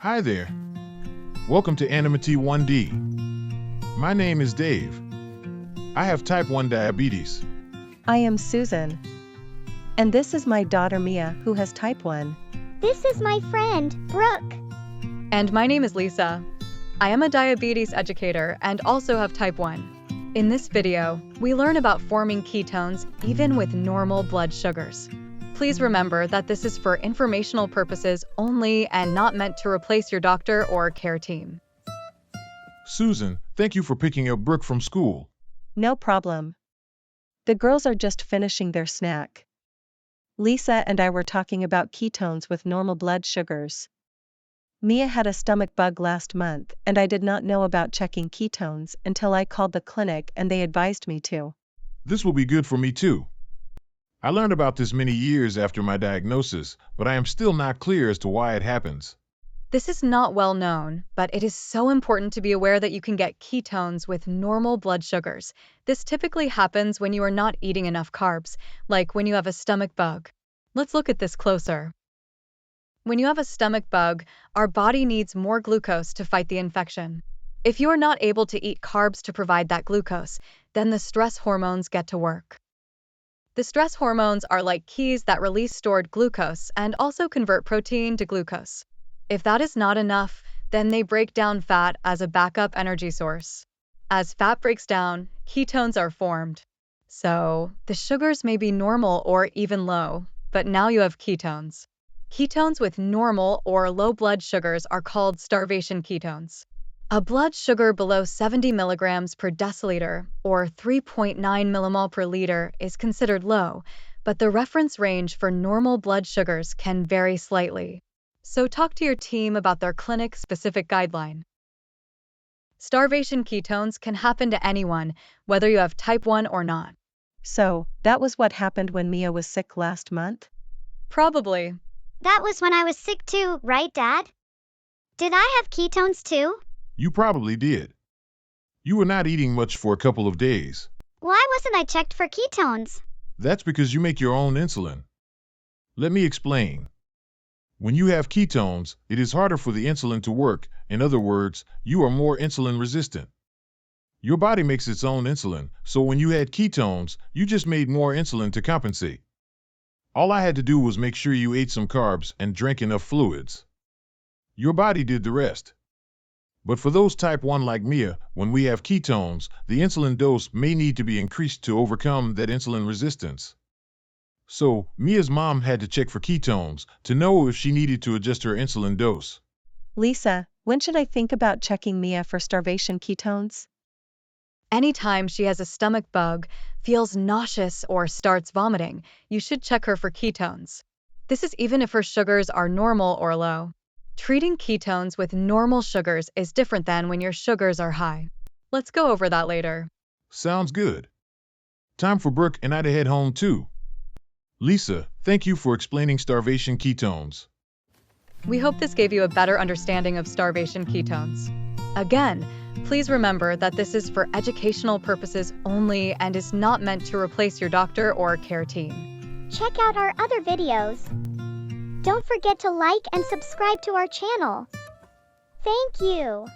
Hi there. Welcome to Anonymity 1D. My name is Dave. I have type 1 diabetes. I am Susan. And this is my daughter Mia, who has type 1. This is my friend, Brooke. And my name is Lisa. I am a diabetes educator and also have type 1. In this video, we learn about forming ketones even with normal blood sugars. Please remember that this is for informational purposes only and not meant to replace your doctor or care team. Susan, thank you for picking up Brooke from school. No problem. The girls are just finishing their snack. Lisa and I were talking about ketones with normal blood sugars. Mia had a stomach bug last month, and I did not know about checking ketones until I called the clinic and they advised me to. This will be good for me too. I learned about this many years after my diagnosis, but I am still not clear as to why it happens. This is not well known, but it is so important to be aware that you can get ketones with normal blood sugars. This typically happens when you are not eating enough carbs, like when you have a stomach bug. Let's look at this closer. When you have a stomach bug, our body needs more glucose to fight the infection. If you are not able to eat carbs to provide that glucose, then the stress hormones get to work. The stress hormones are like keys that release stored glucose and also convert protein to glucose. If that is not enough, then they break down fat as a backup energy source. As fat breaks down, ketones are formed. So, the sugars may be normal or even low, but now you have ketones. Ketones with normal or low blood sugars are called starvation ketones. A blood sugar below 70 milligrams per deciliter, or 3.9 millimol per liter, is considered low, but the reference range for normal blood sugars can vary slightly. So talk to your team about their clinic-specific guideline. Starvation ketones can happen to anyone, whether you have type 1 or not. So, that was what happened when Mia was sick last month? Probably. That was when I was sick too, right, Dad? Did I have ketones too? You probably did. You were not eating much for a couple of days. Why wasn't I checked for ketones? That's because you make your own insulin. Let me explain. When you have ketones, it is harder for the insulin to work. In other words, you are more insulin resistant. Your body makes its own insulin, so when you had ketones, you just made more insulin to compensate. All I had to do was make sure you ate some carbs and drank enough fluids. Your body did the rest. But for those type 1 like Mia, when we have ketones, the insulin dose may need to be increased to overcome that insulin resistance. So, Mia's mom had to check for ketones to know if she needed to adjust her insulin dose. Lisa, when should I think about checking Mia for starvation ketones? Anytime she has a stomach bug, feels nauseous, or starts vomiting, you should check her for ketones. This is even if her sugars are normal or low. Treating ketones with normal sugars is different than when your sugars are high. Let's go over that later. Sounds good. Time for Brooke and I to head home too. Lisa, thank you for explaining starvation ketones. We hope this gave you a better understanding of starvation ketones. Again, please remember that this is for educational purposes only and is not meant to replace your doctor or care team. Check out our other videos. Don't forget to like and subscribe to our channel. Thank you.